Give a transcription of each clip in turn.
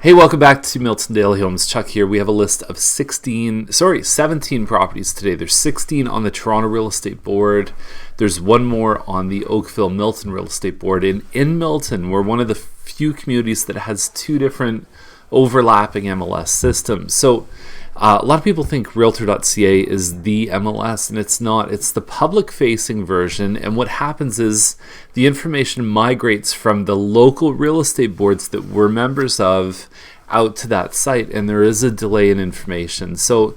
Hey, welcome back to Milton Daily Homes. Chuck here. We have a list of 17 properties today. There's 16 on the Toronto Real Estate Board. There's one more on the Oakville Milton Real Estate Board. And in Milton, we're one of the few communities that has two different overlapping MLS systems. So a lot of people think Realtor.ca is the MLS, and it's not. It's the public-facing version, and what happens is the information migrates from the local real estate boards that we're members of out to that site, and there is a delay in information. So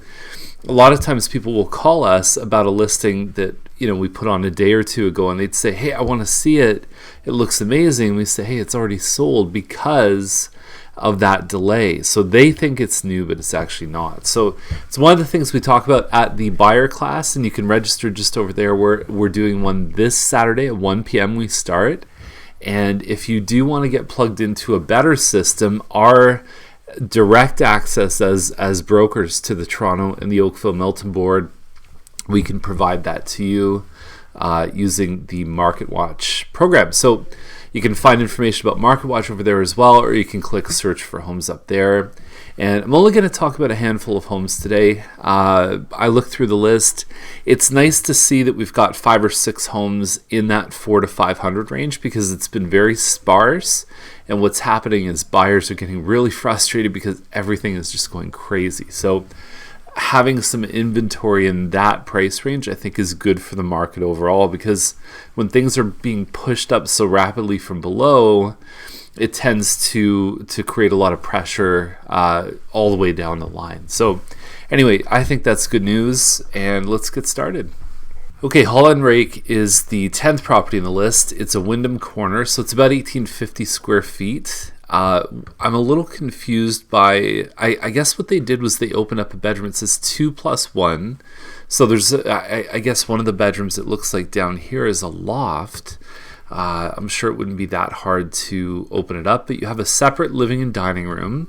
a lot of times people will call us about a listing that we put on a day or two ago, and they'd say, hey, I want to see it. It looks amazing. We say, hey, it's already sold because of that delay. So they think it's new, but it's actually not. So it's one of the things we talk about at the buyer class, and you can register just over there. We're doing one this Saturday at 1 p.m. we start. And if you do want to get plugged into a better system, our direct access as brokers to the Toronto and the Oakville Milton Board, we can provide that to you using the Market Watch program. So you can find information about Market Watch over there as well, or you can click search for homes up there. And I'm only going to talk about a handful of homes today. I looked through the list. It's nice to see that we've got 5 or 6 homes in that 400 to 500 range because it's been very sparse. And what's happening is buyers are getting really frustrated because everything is just going crazy. So having some inventory in that price range, I think, is good for the market overall, because when things are being pushed up so rapidly from below, it tends to create a lot of pressure all the way down the line. So anyway, I think that's good news, and let's get started. Okay, Hollinrake is the 10th property in the list. It's a Wyndham corner, so it's about 1850 square feet. I'm a little confused by, I guess what they did was they opened up a bedroom. It says 2+1. So there's, I guess one of the bedrooms it looks like down here is a loft. I'm sure it wouldn't be that hard to open it up, but you have a separate living and dining room.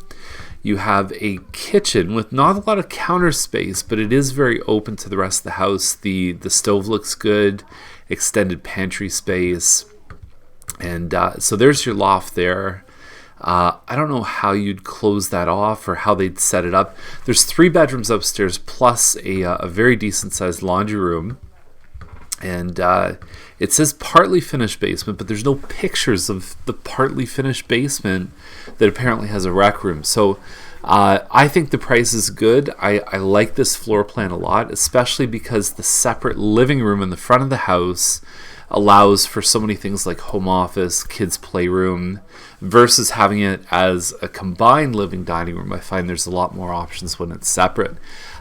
You have a kitchen with not a lot of counter space, but it is very open to the rest of the house. The stove looks good, extended pantry space. And so there's your loft there. I don't know how you'd close that off or how they'd set it up. There's 3 bedrooms upstairs plus a very decent sized laundry room. And it says partly finished basement, but there's no pictures of the partly finished basement that apparently has a rec room. So I think the price is good. I like this floor plan a lot, especially because the separate living room in the front of the house allows for so many things like home office, kids' playroom, versus having it as a combined living dining room. I find there's a lot more options when it's separate.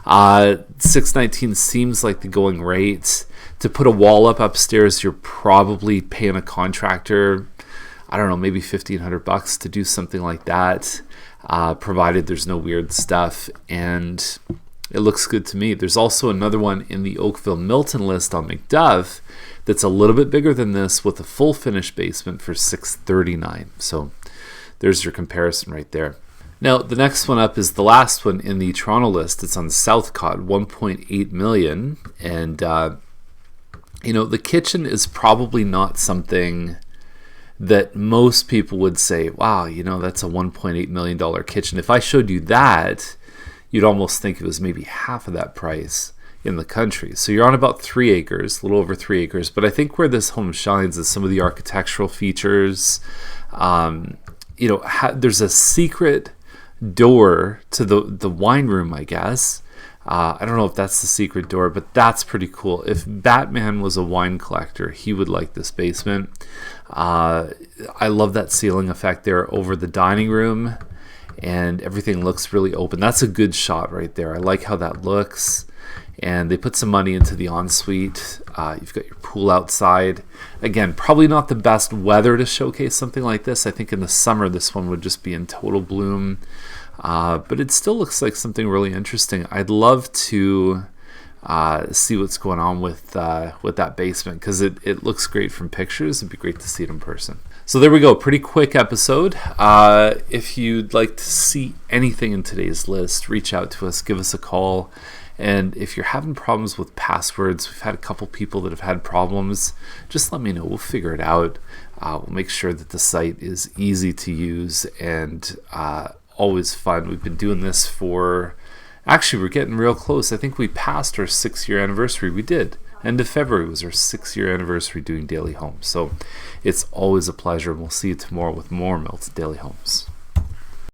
$619 seems like the going rate. To put a wall up upstairs, you're probably paying a contractor, I don't know, maybe $1,500 to do something like that, provided there's no weird stuff. And it looks good to me. There's also another one in the Oakville Milton list on McDuff that's a little bit bigger than this with a full finished basement for $639. So there's your comparison right there. Now, the next one up is the last one in the Toronto list. It's on Southcott, $1.8 million. And, the kitchen is probably not something that most people would say, wow, that's a $1.8 million kitchen. If I showed you that, you'd almost think it was maybe half of that price in the country. So you're on about 3 acres, a little over 3 acres. But I think where this home shines is some of the architectural features. There's a secret door to the wine room, I guess. I don't know if that's the secret door, but that's pretty cool. If Batman was a wine collector, he would like this basement. I love that ceiling effect there over the dining room, and everything looks really open. That's a good shot right there. I like how that looks. And they put some money into the ensuite. You've got your pool outside. Again, probably not the best weather to showcase something like this. I think in the summer this one would just be in total bloom. But it still looks like something really interesting. I'd love to see what's going on with that basement, because it looks great from pictures. It'd be great to see it in person. So there we go. Pretty quick episode. If you'd like to see anything in today's list, reach out to us. Give us a call. And if you're having problems with passwords, we've had a couple people that have had problems, just let me know. We'll figure it out. We'll make sure that the site is easy to use and always fun. We've been doing this for, actually, we're getting real close. I think we passed our 6-year anniversary. We did. End of February was our 6-year anniversary doing Daily Homes. So it's always a pleasure. We'll see you tomorrow with more Milton Daily Homes.